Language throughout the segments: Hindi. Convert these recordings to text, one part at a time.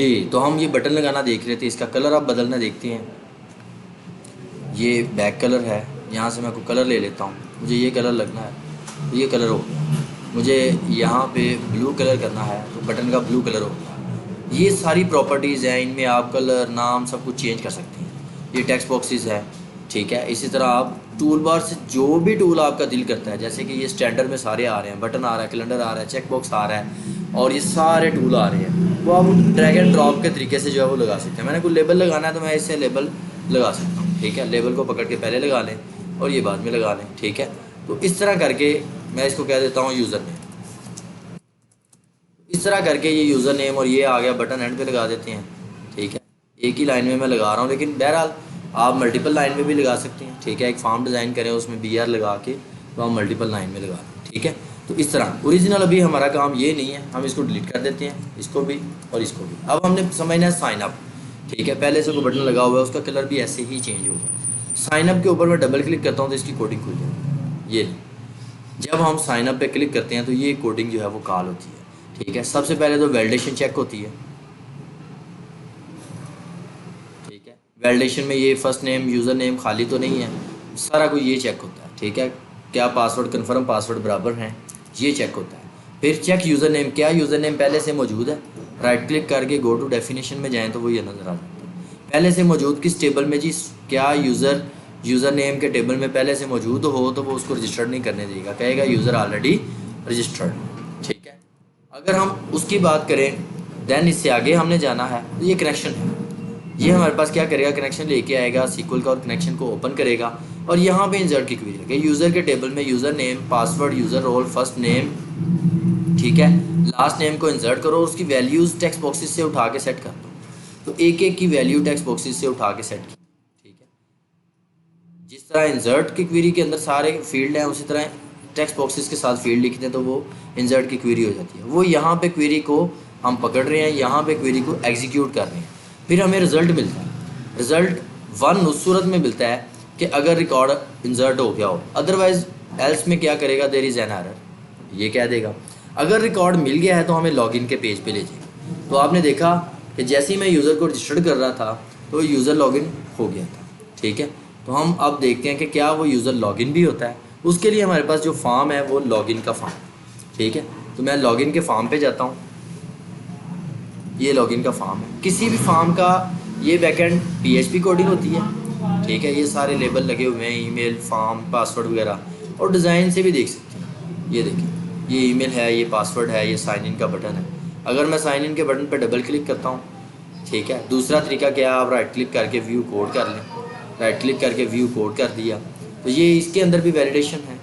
जी, तो हम ये बटन लगाना देख रहे थे, इसका कलर आप बदलना देखते हैं। ये बैक कलर है, यहाँ से मैं कोई कलर ले लेता हूँ, मुझे ये कलर लगना है, तो ये कलर हो गया। मुझे यहाँ पे ब्लू कलर करना है तो बटन का ब्लू कलर हो गया। ये सारी प्रॉपर्टीज़ हैं, इनमें आप कलर नाम सब कुछ चेंज कर सकते हैं। ये टेक्स्ट बॉक्सेस है, ठीक है। इसी तरह आप टूल बार से जो भी टूल आपका दिल करता है, जैसे कि ये स्टैंडर्ड में सारे आ रहे हैं, बटन आ रहा है, कैलेंडर आ रहा है, चेक बॉक्स आ रहा है और ये सारे टूल आ रहे हैं, वो आप ड्रैग एंड ड्रॉप के तरीके से जो है वो लगा सकते हैं। मैंने कोई लेबल लगाना है तो मैं इससे लेबल लगा सकता हूँ, ठीक है। लेबल को पकड़ के पहले लगा लें और ये बाद में लगा लें, ठीक है। तो इस तरह करके मैं इसको कह देता हूँ यूज़र नेम। इस तरह करके ये यूज़र नेम और ये आ गया, बटन एंड पे लगा देते हैं, ठीक है। एक ही लाइन में मैं लगा रहा हूँ, लेकिन बहरहाल आप मल्टीपल लाइन में भी लगा सकते हैं, ठीक है। एक फॉर्म डिज़ाइन करें, उसमें BR लगा के तो आप मल्टीपल लाइन में लगा लें, ठीक है। तो इस तरह ओरिजिनल अभी हमारा काम ये नहीं है, हम इसको डिलीट कर देते हैं, इसको भी और इसको भी। अब हमने समझना है साइन अप, ठीक है। पहले से कोई बटन लगा हुआ है, उसका कलर भी ऐसे ही चेंज होगा। साइन अप के ऊपर मैं डबल क्लिक करता हूँ तो इसकी कोडिंग खुल जाएगी। ये जब हम साइन अप पे क्लिक करते हैं तो ये कोडिंग जो है वो कॉल होती है, ठीक है। सबसे पहले तो वैलिडेशन चेक होती है, ठीक है। वैलिडेशन में ये फर्स्ट नेम यूज़र नेम खाली तो नहीं है, सारा कुछ ये चेक होता है, ठीक है। क्या पासवर्ड कन्फर्म पासवर्ड बराबर हैं, ये चेक होता है। फिर चेक यूज़र नेम, क्या यूज़र नेम पहले से मौजूद है। राइट क्लिक करके गो टू डेफिनेशन में जाएँ तो वो ये नज़र आ जाता है, पहले से मौजूद किस टेबल में जी। क्या यूज़र नेम के टेबल में पहले से मौजूद हो तो वो उसको रजिस्टर्ड नहीं करने देगा, कहेगा यूज़र ऑलरेडी रजिस्टर्ड, ठीक है। अगर हम उसकी बात करें देन इससे आगे हमने जाना है तो ये कनेक्शन है। ये हमारे पास क्या करेगा, कनेक्शन लेके आएगा सीक्वल का और कनेक्शन को ओपन करेगा और यहाँ पे इंसर्ट की क्वेरी लगे। यूज़र के टेबल में user name, password, user role, first name, ठीक है, लास्ट नेम को इंसर्ट करो, उसकी वैल्यूज़ टेक्स्ट बॉक्सेस से उठा के सेट कर दो। तो एक एक की वैल्यू टेक्स्ट बॉक्सेस से उठा के सेट की, ठीक है। जिस तरह इंसर्ट की क्वेरी के अंदर सारे फील्ड हैं, उसी तरह टेक्स्ट बॉक्सेस के साथ फील्ड लिखते हैं तो वो इंसर्ट की क्वेरी हो जाती है। वो यहाँ पे क्वेरी को हम पकड़ रहे हैं, यहाँ पे क्वेरी को एग्जीक्यूट कर रहे हैं, फिर हमें रिजल्ट मिलता है। रिजल्ट 1 उस सूरत में मिलता है कि अगर रिकॉर्ड इंसर्ट हो गया हो, अदरवाइज एल्स में क्या करेगा, देयर इज़ एन एरर, ये कह देगा। अगर रिकॉर्ड मिल गया है तो हमें लॉगिन के पेज पे ले जाएगा। तो आपने देखा कि जैसे ही मैं यूज़र को रजिस्टर्ड कर रहा था तो यूज़र लॉगिन हो गया था, ठीक है। तो हम अब देखते हैं कि क्या वो यूज़र लॉगिन भी होता है। उसके लिए हमारे पास जो फॉर्म है वो लॉगिन का फॉर्म, ठीक है। तो मैं लॉगिन के फॉर्म पे जाता हूँ, ये लॉगिन का फॉर्म है। किसी भी फॉर्म का ये बैकएंड PHP कोडिंग होती है, ठीक है। ये सारे लेबल लगे हुए हैं, ईमेल, फॉर्म, पासवर्ड वगैरह, और डिज़ाइन से भी देख सकते हैं। ये देखिए, ये ईमेल है, ये पासवर्ड है, ये साइन इन का बटन है। अगर मैं साइन इन के बटन पर डबल क्लिक करता हूँ, ठीक है। दूसरा तरीका क्या है, आप राइट क्लिक करके व्यू कोड कर लें। राइट क्लिक करके व्यू कोड कर दिया तो ये इसके अंदर भी वैलिडेशन है,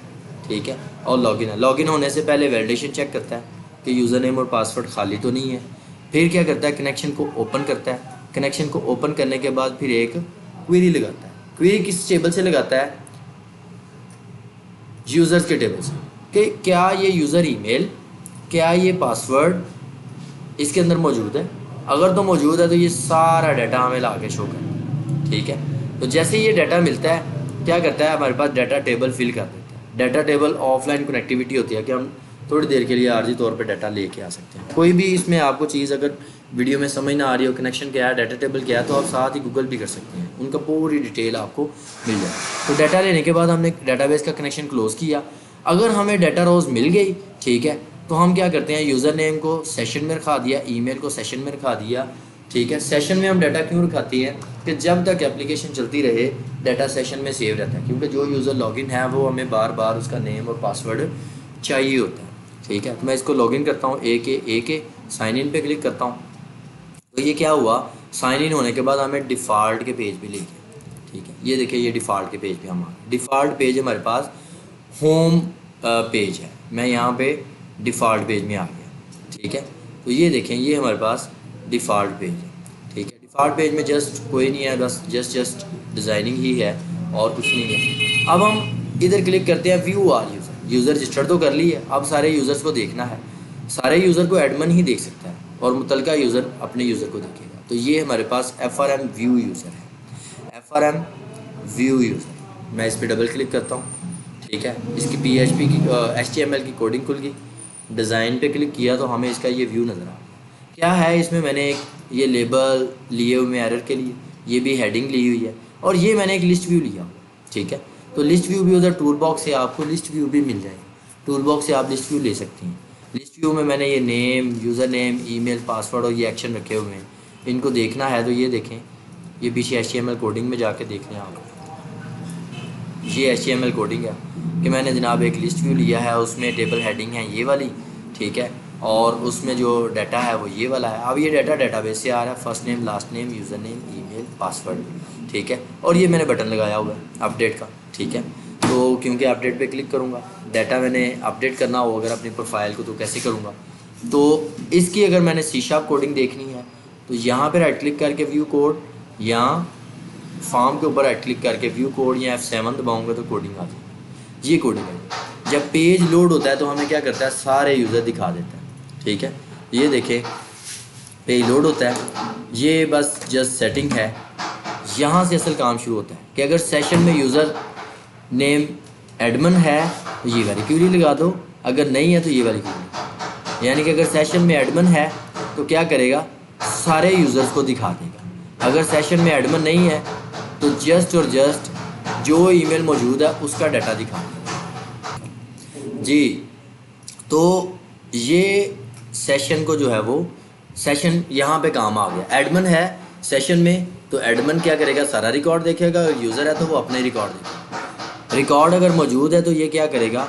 ठीक है। और लॉगिन है, लॉगिन होने से पहले वैलिडेशन चेक करता है कि यूज़र नेम और पासवर्ड खाली तो नहीं है। फिर क्या करता है, कनेक्शन को ओपन करता है। कनेक्शन को ओपन करने के बाद फिर एक क्वेरी लगाता है। क्वेरी किस टेबल से लगाता है, यूज़र्स के टेबल से, कि क्या ये यूज़र ईमेल, क्या ये पासवर्ड इसके अंदर मौजूद है। अगर तो मौजूद है तो ये सारा डाटा हमें ला के शो करता है, ठीक है। तो जैसे ये डाटा मिलता है, क्या करता है, हमारे पास डाटा टेबल फिल कर देता है। डाटा टेबल ऑफलाइन कनेक्टिविटी होती है कि हम थोड़ी देर के लिए आर्जी तौर पे डाटा लेके आ सकते हैं। कोई भी इसमें आपको चीज़ अगर वीडियो में समझ ना आ रही हो, कनेक्शन क्या है, डाटा टेबल क्या है, तो आप साथ ही गूगल भी कर सकते हैं, उनका पूरी डिटेल आपको मिल जाए। तो डाटा लेने के बाद हमने डाटाबेस का कनेक्शन क्लोज़ किया। अगर हमें डाटा रोज़ मिल गई, ठीक है, तो हम क्या करते हैं, यूज़र नेम को सेशन में रखा दिया, ईमेल को सेशन में रखा दिया, ठीक है। सेशन में हम डाटा क्यों रखाते हैं कि जब तक एप्लीकेशन चलती रहे डाटा सेशन में सेव रहता है, क्योंकि जो यूज़र लॉगिन है वो हमें बार बार उसका नेम और पासवर्ड चाहिए होता है, ठीक है। तो मैं इसको लॉगिन करता हूँ, ए के साइन इन पे क्लिक करता हूँ। तो ये क्या हुआ, साइन इन होने के बाद हमें डिफ़ॉल्ट के पेज पे ले गया, ठीक है। ये देखिए, ये डिफ़ॉल्ट के पेज पे हम डिफ़ॉल्ट पेज हमारे पास होम पेज है। मैं यहाँ पे डिफ़ॉल्ट पेज में आ गया, ठीक है। तो ये देखें, ये हमारे पास डिफ़ॉल्ट पेज है, ठीक है। डिफ़ॉल्ट पेज में जस्ट कोई नहीं है, बस जस्ट डिज़ाइनिंग ही है और कुछ नहीं है। अब हम इधर क्लिक करते हैं, व्यू आर यूज़र रजिस्टर तो कर ली है, अब सारे यूज़र्स को देखना है। सारे यूज़र को एडमिन ही देख सकता है और मुतलका यूज़र अपने यूज़र को देखेगा। तो ये हमारे पास FRM व्यू यूज़र है, FRM व्यू यूज़र। मैं इस पर डबल क्लिक करता हूँ, ठीक है। इसकी PHP की HTML की कोडिंग खुल गई। डिज़ाइन पे क्लिक किया तो हमें इसका ये व्यू नज़र आ गया। क्या है इसमें, मैंने एक ये लेबल लिए हुए एरर के लिए, ये भी हेडिंग ली हुई है, और ये मैंने एक लिस्ट व्यू लिया हुआ है, ठीक है। तो लिस्ट व्यू भी उधर टूल बॉक्स से आपको लिस्ट व्यू भी मिल जाएगा, टूल बॉक्स से आप लिस्ट व्यू ले सकती हैं। लिस्ट व्यू में मैंने ये name, user name, email, password और ये एक्शन रखे हुए हैं। इनको देखना है तो ये देखें, ये पीछे HTML कोडिंग में जाके देख लें आप। ये HTML कोडिंग है कि मैंने जनाब एक लिस्ट व्यू लिया है, उसमें टेबल हेडिंग है ये वाली, ठीक है, और उसमें जो डाटा है वो ये वाला है। अब ये डाटा डेटाबेस से आ रहा है, first name, last name, user name, email, password, ठीक है। और ये मैंने बटन लगाया हुआ है अपडेट का, ठीक है। तो क्योंकि अपडेट पे क्लिक करूँगा, डाटा मैंने अपडेट करना हो अगर अपनी प्रोफाइल को, तो कैसे करूँगा। तो इसकी अगर मैंने C# कोडिंग देखनी है तो यहाँ पर राइट क्लिक करके व्यू कोड, या फॉर्म के ऊपर राइट क्लिक करके व्यू कोड, या F7 दबाऊंगा तो कोडिंग आ जाएगी। ये कोडिंग है। जब पेज लोड होता है तो हमें क्या करता है, सारे यूज़र दिखा देता है, ठीक है। ये देखें, पेज लोड होता है, ये बस जस्ट सेटिंग है। यहाँ से असल काम शुरू होता है कि अगर सेशन में यूज़र नेम एडमिन है तो ये वाली क्वेरी लगा दो, अगर नहीं है तो ये वाली क्वेरी। यानी कि अगर सेशन में एडमिन है तो क्या करेगा, सारे यूज़र्स को दिखा देगा। अगर सेशन में एडमिन नहीं है तो जस्ट और जस्ट जो ईमेल मौजूद है उसका डाटा दिखा जी। तो ये सेशन को जो है वो सेशन यहाँ पे काम आ गया। एडमिन है सेशन में तो एडमिन क्या करेगा, सारा रिकॉर्ड देखेगा। यूज़र है तो वो अपने रिकॉर्ड देखेगा। रिकॉर्ड अगर मौजूद है तो ये क्या करेगा,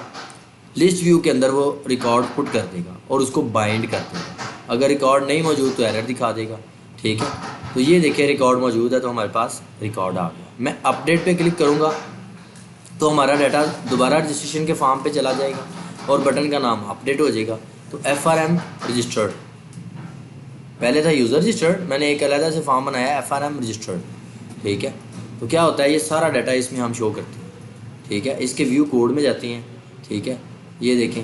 लिस्ट व्यू के अंदर वो रिकॉर्ड पुट कर देगा और उसको बाइंड कर देगा। अगर रिकॉर्ड नहीं मौजूद तो एरर दिखा देगा, ठीक है। तो ये देखिए रिकॉर्ड मौजूद है तो हमारे पास रिकॉर्ड आ गया। मैं अपडेट पे क्लिक करूँगा तो हमारा डाटा दोबारा रजिस्ट्रेशन के फॉर्म पे चला जाएगा और बटन का नाम अपडेट हो जाएगा। तो FRM रजिस्टर्ड, पहले था यूज़र रजिस्टर्ड, मैंने एक अलग से फॉर्म बनाया FRM रजिस्टर्ड, ठीक है। तो क्या होता है, ये सारा डाटा इसमें हम शो करते हैं, ठीक है। इसके व्यू कोड में जाती हैं, ठीक है। ये देखें,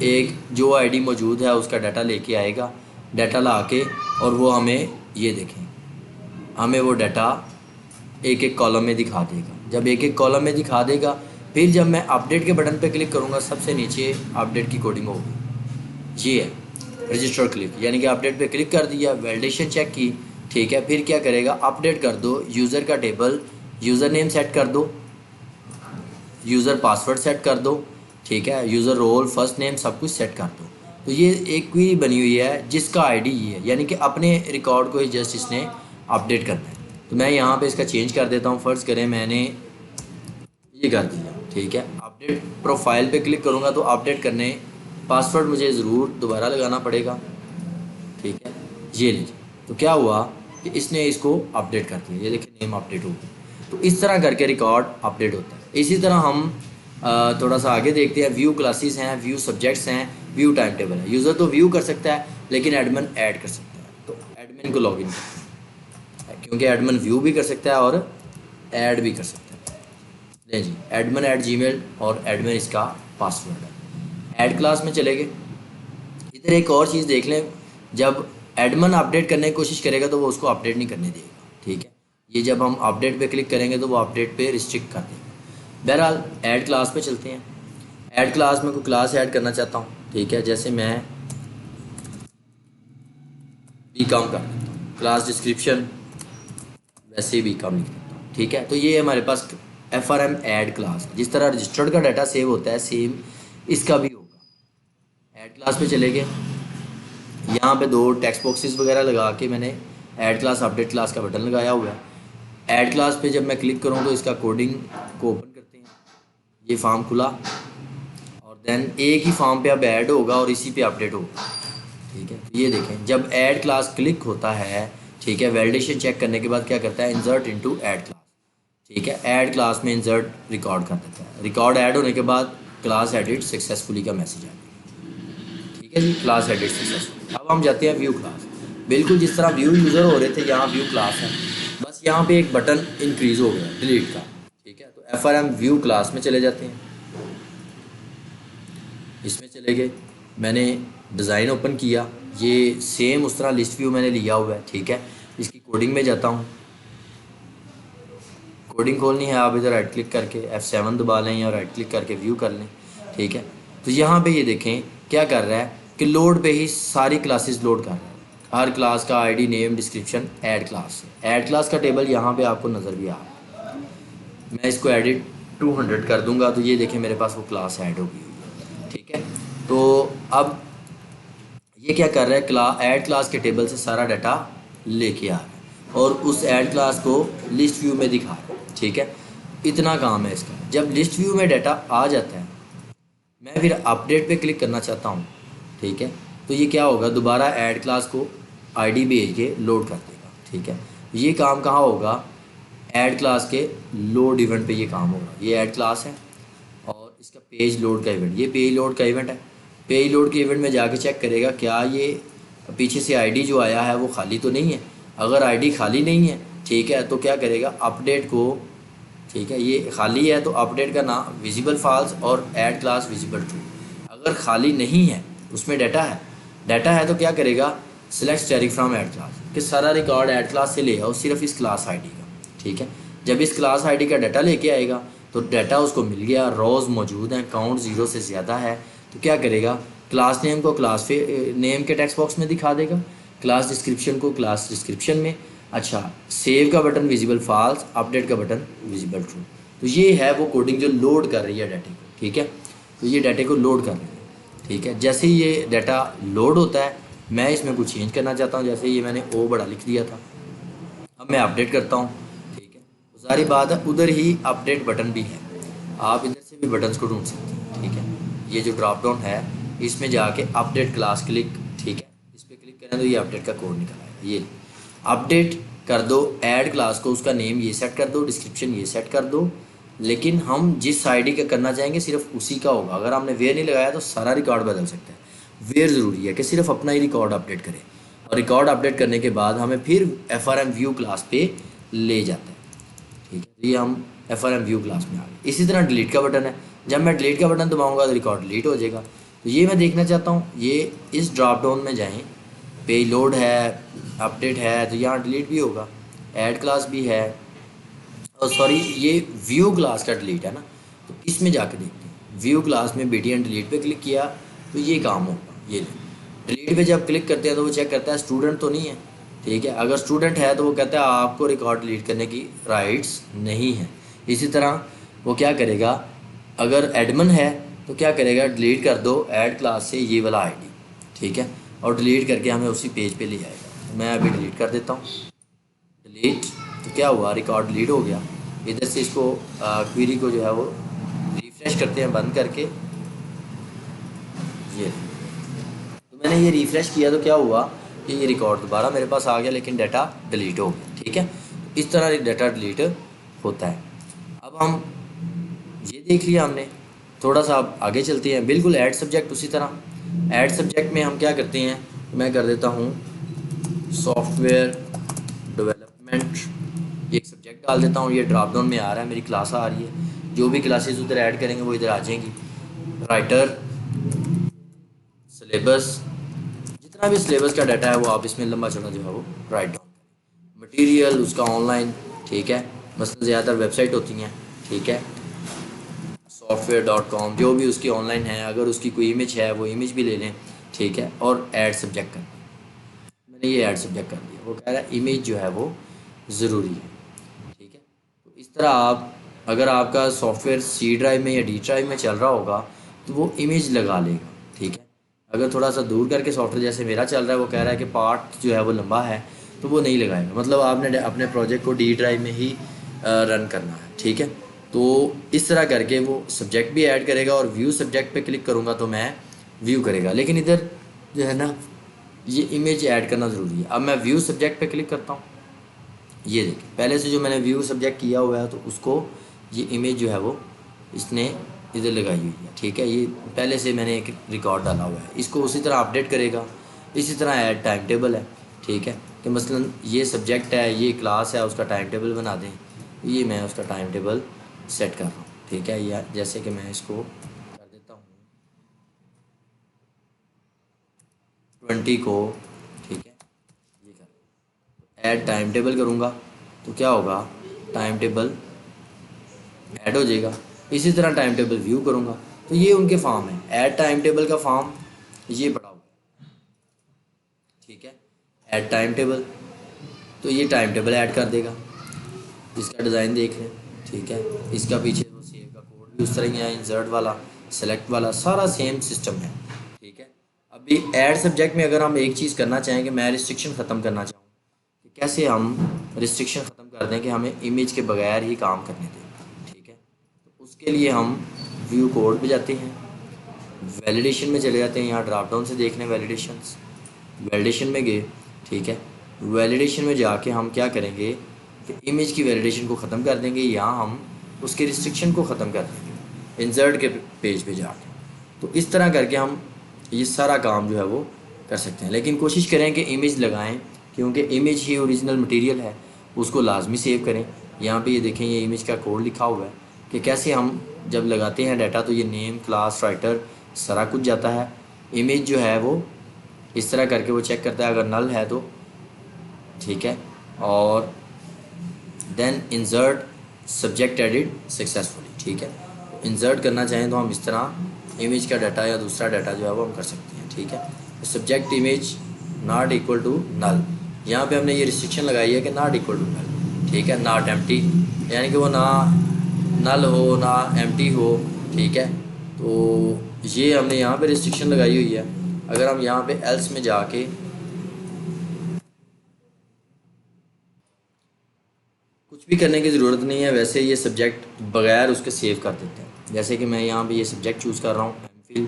एक जो ID मौजूद है उसका डाटा लेके आएगा, डाटा ला के, और वो हमें ये देखें, हमें वो डाटा एक एक कॉलम में दिखा देगा। जब एक एक कॉलम में दिखा देगा, फिर जब मैं अपडेट के बटन पे क्लिक करूँगा, सबसे नीचे अपडेट की कोडिंग होगी। ये है रजिस्टर क्लिक, यानी कि अपडेट पे क्लिक कर दिया, वैलिडेशन चेक की, ठीक है। फिर क्या करेगा, अपडेट कर दो, यूज़र का टेबल, यूज़र नेम सेट कर दो, यूज़र पासवर्ड सेट कर दो, ठीक है, यूज़र रोल, फर्स्ट नेम, सब कुछ सेट कर दो। तो ये एक क्वेरी बनी हुई है जिसका ID ये है, यानी कि अपने रिकॉर्ड को ही जस्ट इसने अपडेट करना है। तो मैं यहाँ पे इसका चेंज कर देता हूँ। फ़र्ज़ करें मैंने ये कर दिया, ठीक है। अपडेट प्रोफाइल पे क्लिक करूँगा तो अपडेट करने पासवर्ड मुझे ज़रूर दोबारा लगाना पड़ेगा, ठीक है। ये लीजिए, तो क्या हुआ कि इसने इसको अपडेट कर दिया। ये देखिए नेम अपडेट हो गया। तो इस तरह करके रिकॉर्ड अपडेट होता है। इसी तरह हम थोड़ा सा आगे देखते हैं। व्यू क्लासेस हैं, व्यू सब्जेक्ट्स हैं, व्यू टाइम टेबल है। यूज़र तो व्यू कर सकता है लेकिन एडमिन ऐड कर सकता है, तो एडमिन को लॉगिन करते हैं, क्योंकि एडमिन व्यू भी कर सकता है और ऐड भी कर सकता है। ले जी, एडमिन @gmail और एडमिन इसका पासवर्ड है। ऐड क्लास में चले गए। इधर एक और चीज़ देख लें, जब एडमिन अपडेट करने की कोशिश करेगा तो वो उसको अपडेट नहीं करने देगा, ठीक है। ये जब हम अपडेट पे क्लिक करेंगे तो वो अपडेट पे रिस्ट्रिक्ट कर देगा। बहरहाल ऐड क्लास पे चलते हैं। ऐड क्लास में कोई क्लास ऐड करना चाहता हूँ, ठीक है। जैसे मैं बीकॉम कर देता हूँ, क्लास डिस्क्रिप्शन वैसे ही बीकॉम लिख देता हूँ, ठीक है। तो ये हमारे पास FRM ऐड क्लास, जिस तरह रजिस्टर्ड का डाटा सेव होता है सेम इसका भी होगा। ऐड क्लास पे चले गए, यहाँ पे 2 टेक्स्ट बॉक्सेस वगैरह लगा के मैंने ऐड क्लास अपडेट क्लास का बटन लगाया हुआ है। ऐड क्लास पे जब मैं क्लिक करूँ तो इसका कोडिंग को ओपन करते हैं। ये फॉर्म खुला और देन एक ही फॉर्म पे अब ऐड होगा और इसी पे अपडेट होगा, ठीक है। ये देखें, जब ऐड क्लास क्लिक होता है, ठीक है, वैलिडेशन चेक करने के बाद क्या करता है, इंसर्ट इनटू ऐड क्लास, ठीक है। ऐड क्लास में इंसर्ट रिकॉर्ड कर देता है। रिकॉर्ड ऐड होने के बाद क्लास एडिट सक्सेसफुली का मैसेज आएगा, ठीक है जी, क्लास एडिट सक्सेसफुल। अब हम जाते हैं व्यू क्लास। बिल्कुल जिस तरह व्यू यूज़र हो रहे थे, यहाँ व्यू क्लास है, बस यहाँ पे एक बटन इंक्रीज़ हो गया डिलीट का, ठीक है। तो FRM व्यू क्लास में चले जाते हैं। इसमें चले गए, मैंने डिज़ाइन ओपन किया, ये सेम उस तरह लिस्ट व्यू मैंने लिया हुआ है, ठीक है। इसकी कोडिंग में जाता हूँ। कोडिंग खोलनी है, आप इधर राइट क्लिक करके F7 दबा लें या राइट क्लिक करके व्यू कर लें, ठीक है। तो यहाँ पे ये देखें क्या कर रहा है कि लोड पे ही सारी क्लासेस लोड कर रहा है। हर क्लास का ID name description add class से। ऐड क्लास का टेबल यहाँ पे आपको नज़र भी आ रहा है। मैं इसको एडिट 200 कर दूंगा तो ये देखें मेरे पास वो क्लास ऐड हो गई हुई है। ठीक है, तो अब ये क्या कर रहा है, ऐड क्लास के टेबल से सारा डाटा लेके आ रहा है और उस ऐड क्लास को लिस्ट व्यू में दिखा रहा है। ठीक है, इतना काम है इसका। जब लिस्ट व्यू में डाटा आ जाता है, मैं फिर अपडेट पे क्लिक करना चाहता हूँ। ठीक है, तो ये क्या होगा, दोबारा ऐड क्लास को आईडी भेज के लोड कर देगा। ठीक है, ये काम कहाँ होगा, ऐड क्लास के लोड इवेंट पे ये काम होगा। ये ऐड क्लास है और इसका पेज लोड का इवेंट, ये पेज लोड का इवेंट है। पेज लोड के इवेंट में जाके चेक करेगा क्या ये पीछे से आईडी जो आया है वो खाली तो नहीं है। अगर आईडी खाली नहीं है, ठीक है, तो क्या करेगा, अपडेट को, ठीक है, ये खाली है तो अपडेट का नाम विजिबल फॉल्स और ऐड क्लास विजिबल ट्रू। अगर खाली नहीं है, उसमें डाटा है तो क्या करेगा, select static from add class, कि सारा रिकॉर्ड ऐड क्लास से ले आओ सिर्फ इस क्लास आईडी का। ठीक है, जब इस क्लास आईडी का डाटा लेके आएगा तो डाटा उसको मिल गया, रोज़ मौजूद हैं, काउंट 0 से ज़्यादा है, तो क्या करेगा, क्लास नेम को क्लास नेम के टेक्स्ट बॉक्स में दिखा देगा, क्लास डिस्क्रिप्शन को क्लास डिस्क्रिप्शन में। अच्छा, सेव का बटन विजिबल फॉल्स, अपडेट का बटन विजिबल ट्रू। तो ये है वो कोडिंग जो लोड कर रही है डाटे को। ठीक है, तो ये डाटे को लोड कर रही है। ठीक है, जैसे ही ये डाटा लोड होता है, मैं इसमें कुछ चेंज करना चाहता हूँ, जैसे ये मैंने ओ बड़ा लिख दिया था, अब मैं अपडेट करता हूँ। ठीक है, तो सारी बात है, उधर ही अपडेट बटन भी है, आप इधर से भी बटन्स को ढूंढ सकते हैं। ठीक है, ये जो ड्रॉप डाउन है इसमें जाके अपडेट क्लास क्लिक, ठीक है, इस पर क्लिक करें तो ये अपडेट का कोड निकल आएगा। ये अपडेट कर दो ऐड क्लास को, उसका नेम ये सेट कर दो, डिस्क्रिप्शन ये सेट कर दो, लेकिन हम जिस आईडी का करना चाहेंगे सिर्फ उसी का होगा। अगर आपने वेयर नहीं लगाया तो सारा रिकॉर्ड बदल सकता है। वेयर ज़रूरी है कि सिर्फ अपना ही रिकॉर्ड अपडेट करें, और रिकॉर्ड अपडेट करने के बाद हमें फिर FRM व्यू क्लास पे ले जाता है। ठीक है, तो ये हम FRM व्यू क्लास में आ गए। इसी तरह डिलीट का बटन है, जब मैं डिलीट का बटन दबाऊंगा तो रिकॉर्ड डिलीट हो जाएगा। तो ये मैं देखना चाहता हूँ, ये इस ड्रॉप डाउन में जाएं, पेज लोड है, अपडेट है, तो यहाँ डिलीट भी होगा, ऐड क्लास भी है, और सॉरी ये व्यू क्लास का डिलीट है ना, तो इसमें जाकर देखते हैं। व्यू क्लास में BTN डिलीट पे क्लिक किया तो ये काम होगा। ये डिलीट पे जब क्लिक करते हैं तो वो चेक करता है स्टूडेंट तो नहीं है। ठीक है, अगर स्टूडेंट है तो वो कहता है आपको रिकॉर्ड डिलीट करने की राइट्स नहीं है। इसी तरह वो क्या करेगा, अगर एडमिन है तो क्या करेगा, डिलीट कर दो ऐड क्लास से ये वाला आईडी। ठीक है, और डिलीट करके हमें उसी पेज पे ले जाएगा। मैं अभी डिलीट कर देता हूँ, डिलीट, तो क्या हुआ, रिकॉर्ड डिलीट हो गया। इधर से इसको क्वेरी को जो है वो रिफ़्रेश करते हैं बंद करके। ये तो मैंने ये रिफ़्रेश किया तो क्या हुआ कि ये रिकॉर्ड दोबारा मेरे पास आ गया, लेकिन डाटा डिलीट हो गया। ठीक है, इस तरह डाटा डिलीट होता है। अब हम ये देख लिया हमने, थोड़ा सा अब आगे चलते हैं। बिल्कुल ऐड सब्जेक्ट उसी तरह, ऐड सब्जेक्ट में हम क्या करते हैं, मैं कर देता हूँ सॉफ्टवेयर डेवलपमेंट, ये एक सब्जेक्ट डाल देता हूँ। ये ड्रॉप डाउन में आ रहा है, मेरी क्लास आ रही है, जो भी क्लासेस उधर ऐड करेंगे वो इधर आ जाएंगी। राइटर, सिलेबस, जितना भी सिलेबस का डाटा है वो आप इसमें लंबा चौड़ा जो है वो राइट डाउन करें। मटेरियल उसका ऑनलाइन, ठीक है, मसलन ज़्यादातर वेबसाइट होती हैं, ठीक है, software.com, जो भी उसकी ऑनलाइन है, अगर उसकी कोई इमेज है वो इमेज भी ले लें। ठीक है, और ऐड सब्जेक्ट कर दें, मैंने ये ऐड सब्जेक्ट कर दिया। वो कह रहा है इमेज जो है वो ज़रूरी है। ठीक है, तो इस तरह आप, अगर आपका सॉफ्टवेयर C ड्राइव में या D ड्राइव में चल रहा होगा तो वो इमेज लगा लेगा। ठीक है, अगर थोड़ा सा दूर करके सॉफ्टवेयर जैसे मेरा चल रहा है, वो कह रहा है कि पार्ट जो है वो लंबा है, तो वो नहीं लगाएगा। मतलब आपने अपने प्रोजेक्ट को D ड्राइव में ही रन करना है। ठीक है, तो इस तरह करके वो सब्जेक्ट भी ऐड करेगा, और व्यू सब्जेक्ट पे क्लिक करूँगा तो मैं व्यू करेगा। लेकिन इधर जो है ना, ये इमेज ऐड करना ज़रूरी है। अब मैं व्यू सब्जेक्ट पे क्लिक करता हूँ, ये देखिए पहले से जो मैंने व्यू सब्जेक्ट किया हुआ है, तो उसको ये इमेज जो है वो इसने इधर लगाई हुई है। ठीक है, ये पहले से मैंने एक रिकॉर्ड डाला हुआ है, इसको उसी तरह अपडेट करेगा। इसी तरह ऐड टाइम टेबल है। ठीक है, कि मसलन ये सब्जेक्ट है, ये क्लास है, उसका टाइम टेबल बना दें। ये मैं उसका टाइम टेबल सेट कर रहा हूँ। ठीक है, या जैसे कि मैं इसको कर देता हूँ 20 को। ठीक है, ये कर ऐड टाइम टेबल करूँगा तो क्या होगा, टाइम टेबल ऐड हो जाएगा। इसी तरह टाइम टेबल व्यू करूँगा तो ये उनके फॉर्म है। ऐड टाइम टेबल का फॉर्म ये पड़ा हुआ है। ठीक है, ऐड टाइम टेबल, तो ये टाइम टेबल ऐड कर देगा। इसका डिज़ाइन देख लें, ठीक है। इसका पीछे वो सेव का कोड भी उस तरह ही है, इंसर्ट वाला, सेलेक्ट वाला, सारा सेम सिस्टम है, ठीक है। अभी ऐड सब्जेक्ट में अगर हम एक चीज़ करना चाहें कि मैं रिस्ट्रिक्शन ख़त्म करना चाहूँ, कि कैसे हम रिस्ट्रिक्शन ख़त्म कर दें कि हमें इमेज के बगैर ही काम करने दें, ठीक है। तो उसके लिए हम व्यू कोड पे जाते हैं, वैलिडेशन में चले जाते हैं, यहाँ ड्रॉप डाउन से देख लें वैलिडेशंस, वैलिडेशन में गए, ठीक है। वैलिडेशन में जाके हम क्या करेंगे कि इमेज की वैलिडेशन को ख़त्म कर देंगे या हम उसके रिस्ट्रिक्शन को ख़त्म कर देंगे इंसर्ट के पेज पे जाके। तो इस तरह करके हम ये सारा काम जो है वो कर सकते हैं, लेकिन कोशिश करें कि इमेज लगाएं, क्योंकि इमेज ही ओरिजिनल मटेरियल है, उसको लाजमी सेव करें। यहाँ पे ये देखें, ये इमेज का कोड लिखा हुआ है कि कैसे हम जब लगाते हैं डाटा तो ये नेम, क्लास, राइटर सारा कुछ जाता है। इमेज जो है वो इस तरह करके वो चेक करता है, अगर नल है तो ठीक है, और then insert subject added successfully, ठीक है। इंसर्ट करना चाहें तो हम इस तरह इमेज का डाटा या दूसरा डाटा जो है वो हम कर सकते हैं, ठीक है। Subject image not equal to null, यहाँ पे हमने ये रिस्ट्रिक्शन लगाई है कि नॉट इक्वल टू नल, ठीक है। नॉट एम्प्टी, यानी कि वो ना नल हो ना एम्प्टी हो, ठीक है। तो ये हमने यहाँ पे रिस्ट्रिक्शन लगाई हुई है। अगर हम यहाँ पे एल्स में जाके कुछ भी करने की ज़रूरत नहीं है, वैसे ये सब्जेक्ट बगैर उसके सेव कर देते हैं। जैसे कि मैं यहाँ पे ये सब्जेक्ट चूज़ कर रहा हूँ, एमफिल,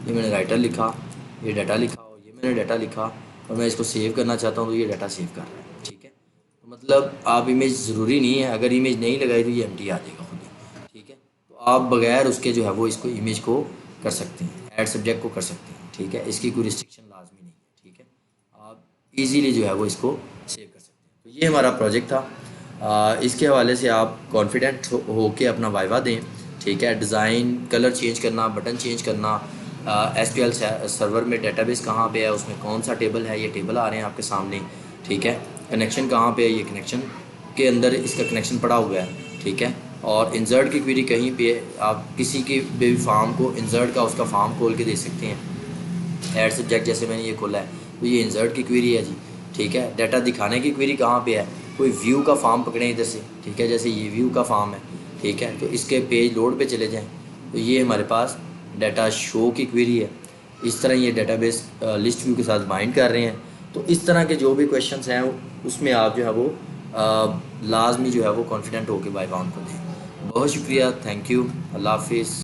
ये मैंने राइटर लिखा, ये डाटा लिखा, और ये मैंने डाटा लिखा, और मैं इसको सेव करना चाहता हूँ तो ये डाटा सेव कर रहा है, ठीक है। तो मतलब आप इमेज ज़रूरी नहीं है, अगर इमेज नहीं लगाई तो ये एम्प्टी आ जाएगा खुद ही, ठीक है। तो आप बगैर उसके जो है वो इसको इमेज को कर सकते हैं, ऐड सब्जेक्ट को कर सकते हैं, ठीक है। इसकी कोई रिस्ट्रिक्शन लाजमी नहीं है, ठीक है। आप इजीली जो है वो इसको सेव कर सकते हैं। तो ये हमारा प्रोजेक्ट था। इसके हवाले से आप कॉन्फिडेंट हो के अपना वाइवा दें, ठीक है। डिज़ाइन, कलर चेंज करना, बटन चेंज करना, एसक्यूएल सर्वर में डेटाबेस कहाँ पे है, उसमें कौन सा टेबल है, ये टेबल आ रहे हैं आपके सामने, ठीक है। कनेक्शन कहाँ पे है, ये कनेक्शन के अंदर इसका कनेक्शन पड़ा हुआ है, ठीक है। और इंसर्ट की क्वेरी कहीं पे आप किसी के भी फार्म को इंसर्ट का उसका फार्म खोल के दे सकते हैं। ऐड सब्जेक्ट जैसे मैंने ये खोला है तो ये इंसर्ट की क्वेरी है जी, ठीक है। डाटा दिखाने की क्वेरी कहाँ पे है, कोई व्यू का फार्म पकड़ें इधर से, ठीक है। जैसे ये व्यू का फार्म है, ठीक है, तो इसके पेज लोड पे चले जाएं तो ये हमारे पास डाटा शो की क्वेरी है। इस तरह ये डाटाबेस लिस्ट व्यू के साथ बाइंड कर रहे हैं। तो इस तरह के जो भी क्वेश्चंस हैं उसमें आप जो है वो लाजमी जो है वो कॉन्फिडेंट होकर बाय बाउंड को दें। बहुत शुक्रिया, थैंक यू, अल्लाह हाफिज़।